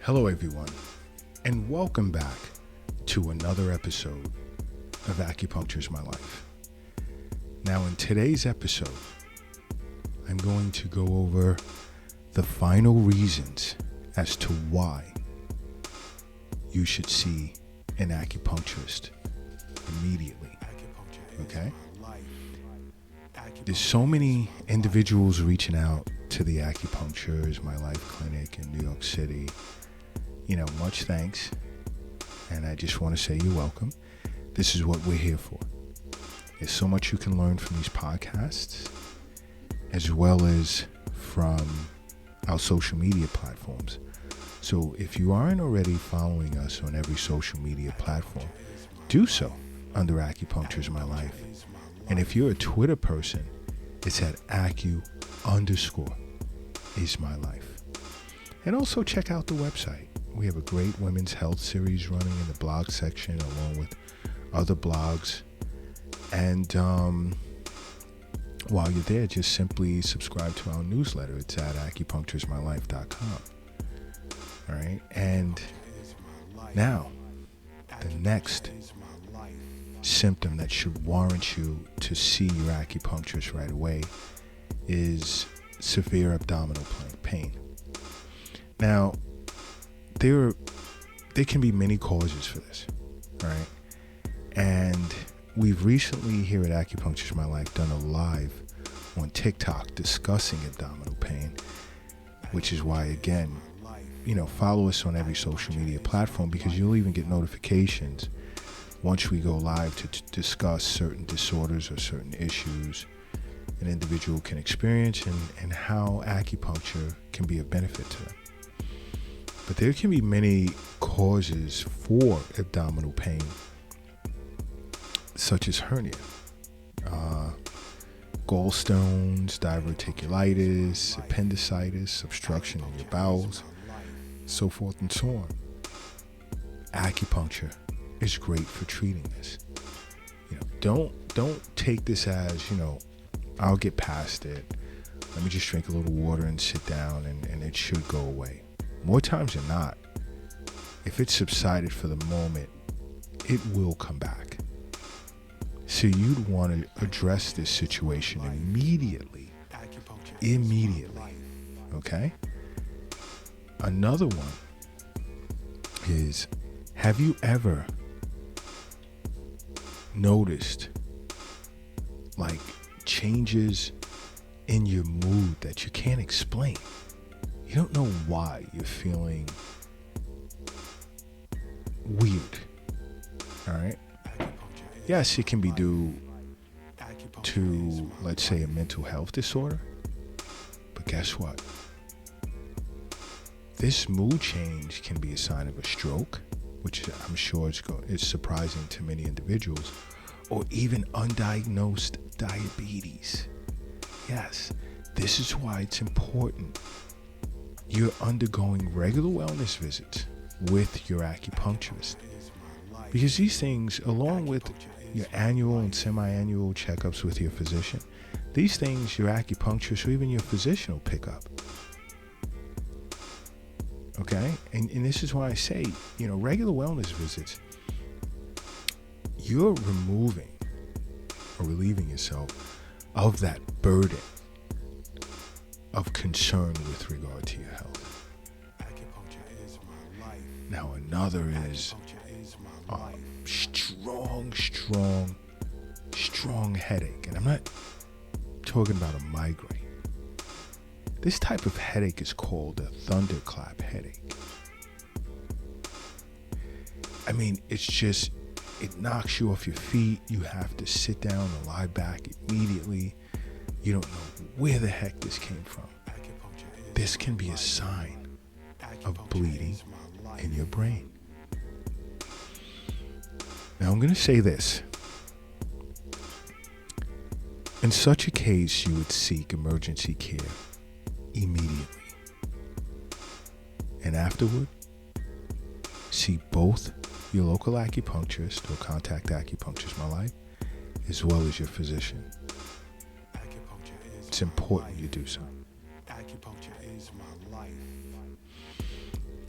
Hello everyone, and welcome back to another episode of Acupuncturist My Life. Now in today's episode, I'm going to go over the final reasons as to why you should see an acupuncturist immediately. Okay? There's so many individuals reaching out to the Acupuncturist My Life clinic in New York City. Much thanks. And I just want to say you're welcome. This is what we're here for. There's so much you can learn from these podcasts, as well as from our social media platforms. So if you aren't already following us on every social media platform, do so under Acupuncturist My Life. And if you're a Twitter person, it's at Acu_is_my_life. And also check out the website. We have a great women's health series running in the blog section along with other blogs. And while you're there, just simply subscribe to our newsletter. It's at acupuncturistmylife.com. All right. And now, the next symptom that should warrant you to see your acupuncturist right away is severe abdominal pain. Now, there can be many causes for this, right? And we've recently here at Acupuncturist My Life done a live on TikTok discussing abdominal pain, which is why, again, follow us on every social media platform, because you'll even get notifications once we go live to discuss certain disorders or certain issues an individual can experience and how acupuncture can be of benefit to them. But there can be many causes for abdominal pain, such as hernia, gallstones, diverticulitis, appendicitis, obstruction in your bowels, so forth and so on. Acupuncture is great for treating this. Don't take this as, I'll get past it. Let me just drink a little water and sit down and it should go away. More times than not, if it's subsided for the moment, it will come back. So you'd want to address this situation immediately. Okay? Another one is, have you ever noticed changes in your mood that you can't explain? You don't know why you're feeling weird. All right? Yes, it can be due to, let's say, a mental health disorder. But guess what? This mood change can be a sign of a stroke, which I'm sure is surprising to many individuals, or even undiagnosed diabetes. Yes, this is why it's important you're undergoing regular wellness visits with your acupuncturist. Because these things, along with your annual and semi-annual checkups with your physician, these things your acupuncturist or even your physician will pick up. Okay? And this is why I say, regular wellness visits, you're removing or relieving yourself of that burden of concern with regard to your health. Now another is strong headache. And I'm not talking about a migraine. This type of headache is called a thunderclap headache. I mean, it knocks you off your feet. You have to sit down and lie back immediately. You don't know where the heck this came from. This can be a sign of bleeding in your brain. Now I'm going to say this. In such a case, you would seek emergency care immediately. And afterward, see both your local acupuncturist or contact Acupuncturist My Life, as well as your physician. It's important you do so.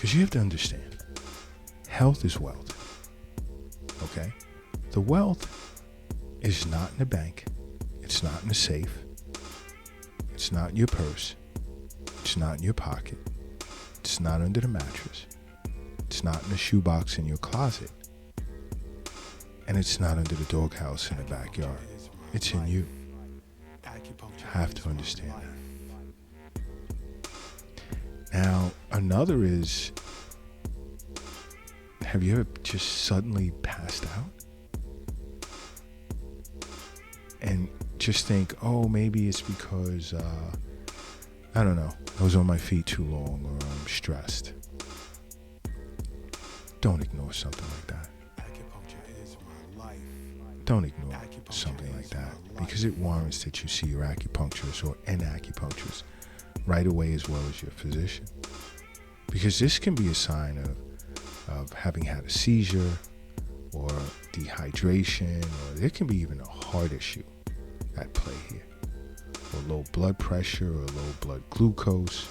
Because you have to understand, health is wealth. Okay? The wealth is not in the bank. It's not in the safe. It's not in your purse. It's not in your pocket. It's not under the mattress. It's not in the shoebox in your closet. And it's not under the doghouse in the backyard. It's in you. You have to understand that. Now, another is, have you ever just suddenly passed out? And just think, oh, maybe it's because, I don't know, I was on my feet too long, or I'm stressed. Don't ignore something like that. Don't ignore something like that, because it warrants that you see your acupuncturist or an acupuncturist right away, as well as your physician. Because this can be a sign of having had a seizure or dehydration, or there can be even a heart issue at play here, or low blood pressure or low blood glucose.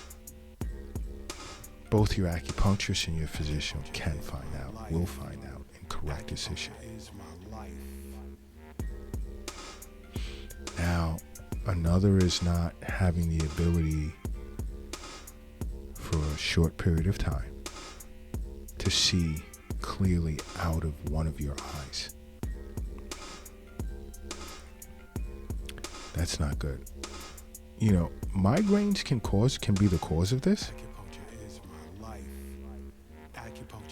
Both your acupuncturist and your physician can find out, will find out, and correct this issue. Now, another is not having the ability for a short period of time to see clearly out of one of your eyes. That's not good. You know, migraines can be the cause of this.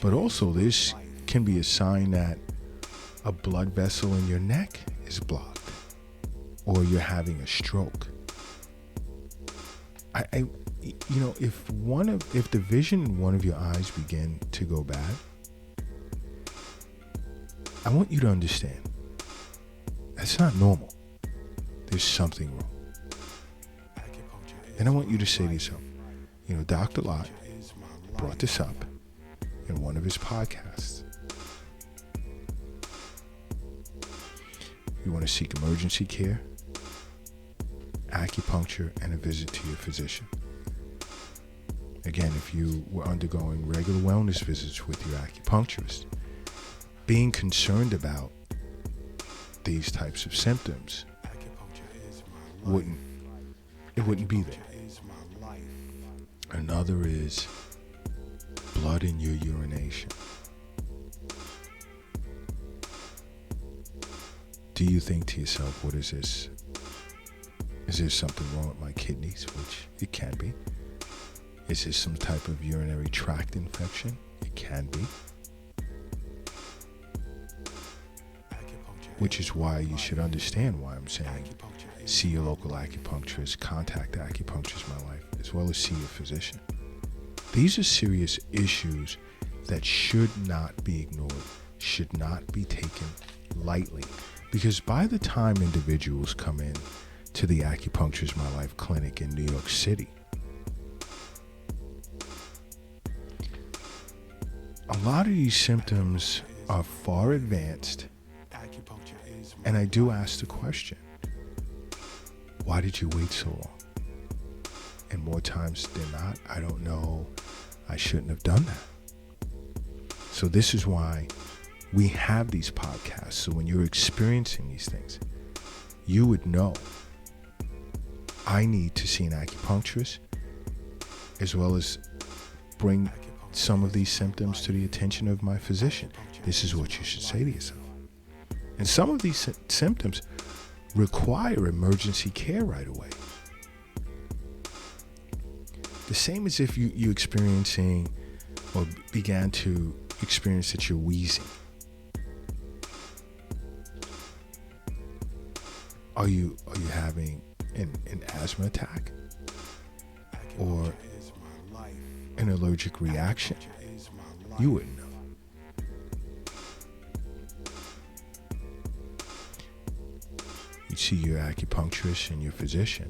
But also this can be a sign that a blood vessel in your neck is blocked, or you're having a stroke. If the vision in one of your eyes begin to go bad, I want you to understand that's not normal. There's something wrong. And I want you to say to yourself, Dr. Lott brought this up in one of his podcasts. You want to seek emergency care, acupuncture, and a visit to your physician. Again, if you were undergoing regular wellness visits with your acupuncturist, being concerned about these types of symptoms wouldn't be there. Another is blood in your urination. Do you think to yourself, what is this? Is there something wrong with my kidneys? Which it can be. Is this some type of urinary tract infection? It can be. Which is why you should understand why I'm saying see your local acupuncturist, contact Acupuncturist My Life, as well as see your physician. These are serious issues that should not be ignored, should not be taken lightly, because by the time individuals come in to the Acupuncturist My Life clinic in New York City, a lot of these symptoms are far advanced, and I do ask the question, why did you wait so long? And more times than not, I don't know, I shouldn't have done that. So this is why we have these podcasts. So when you're experiencing these things, you would know, I need to see an acupuncturist, as well as bring some of these symptoms to the attention of my physician. This is what you should say to yourself. And some of these symptoms require emergency care right away. The same as if you experiencing or began to experience that you're wheezing. Are you having an asthma attack? Or an allergic reaction? You wouldn't know. You'd see your acupuncturist and your physician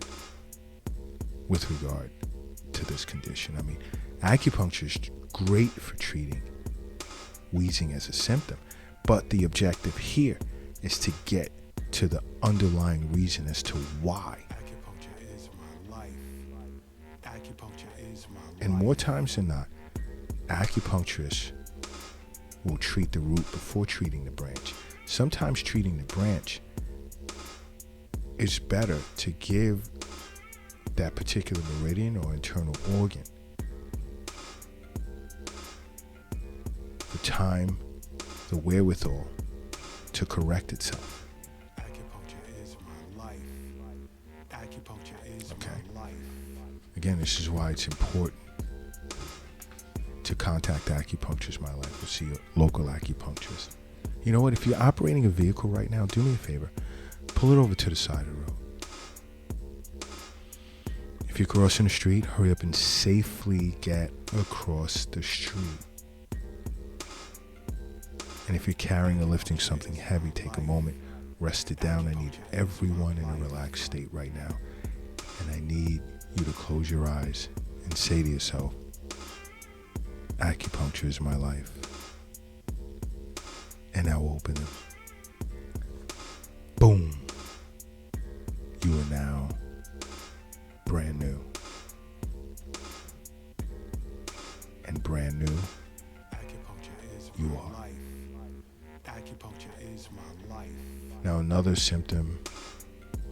with regard to this condition. I mean, acupuncture is great for treating wheezing as a symptom, but the objective here is to get to the underlying reason as to why. And more times than not, Acupuncturists will treat the root before treating the branch. Sometimes treating the branch, it's better to give that particular meridian or internal organ the time, the wherewithal to correct itself. Acupuncture is my life. Acupuncture is my life. Again, this is why it's important to contact Acupuncturist My Life or see a local acupuncturist. You know what? If you're operating a vehicle right now, do me a favor. Pull it over to the side of the road. If you're crossing the street, hurry up and safely get across the street. And if you're carrying or lifting something heavy, take a moment, rest it down. I need everyone in a relaxed state right now. And I need you to close your eyes and say to yourself, acupuncture is my life. And now open them. Boom. You are now brand new. And brand new, you are. Acupuncture is my life. Now another symptom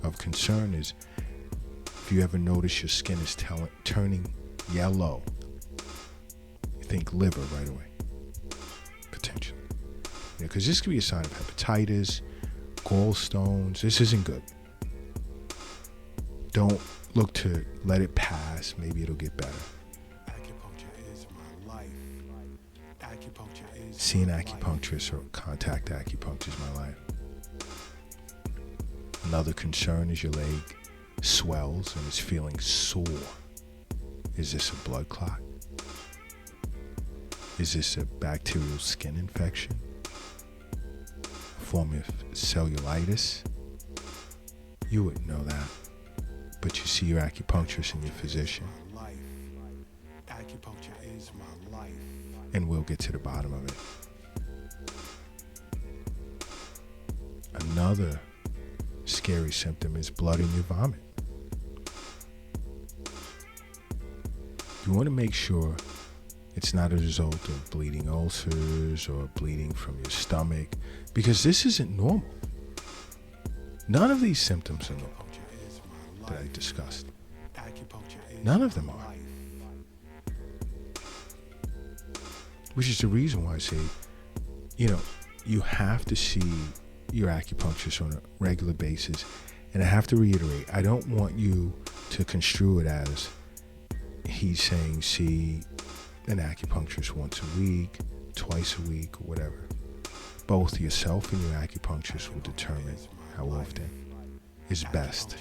of concern is if you ever notice your skin is turning yellow, you think liver right away, potentially. Because this could be a sign of hepatitis, gallstones. This isn't good. Don't look to let it pass. Maybe it'll get better. Acupuncture is my life. Acupuncture is See an acupuncturist or contact Acupuncture is my life. Another concern is your leg swells and it's feeling sore. Is this a blood clot? Is this a bacterial skin infection? A form of cellulitis? You wouldn't know that, but you see your acupuncturist and your physician, Acupuncture is my life. and we'll get to the bottom of it. Another scary symptom is blood in your vomit. You want to make sure it's not a result of bleeding ulcers or bleeding from your stomach, because this isn't normal. None of these symptoms are normal that I discussed. None of them are. Which is the reason why I say, you have to see your acupuncturist on a regular basis. And I have to reiterate, I don't want you to construe it as he's saying see an acupuncturist once a week, twice a week, or whatever. Both yourself and your acupuncturist will determine how often is best.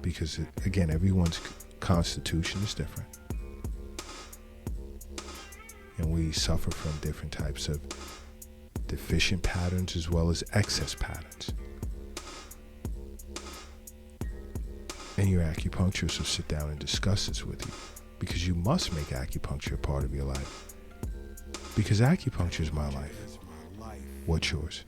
Because, again, everyone's constitution is different. And we suffer from different types of deficient patterns as well as excess patterns. And your acupuncturist will sit down and discuss this with you, because you must make acupuncture a part of your life. Because acupuncture is my life. What's yours?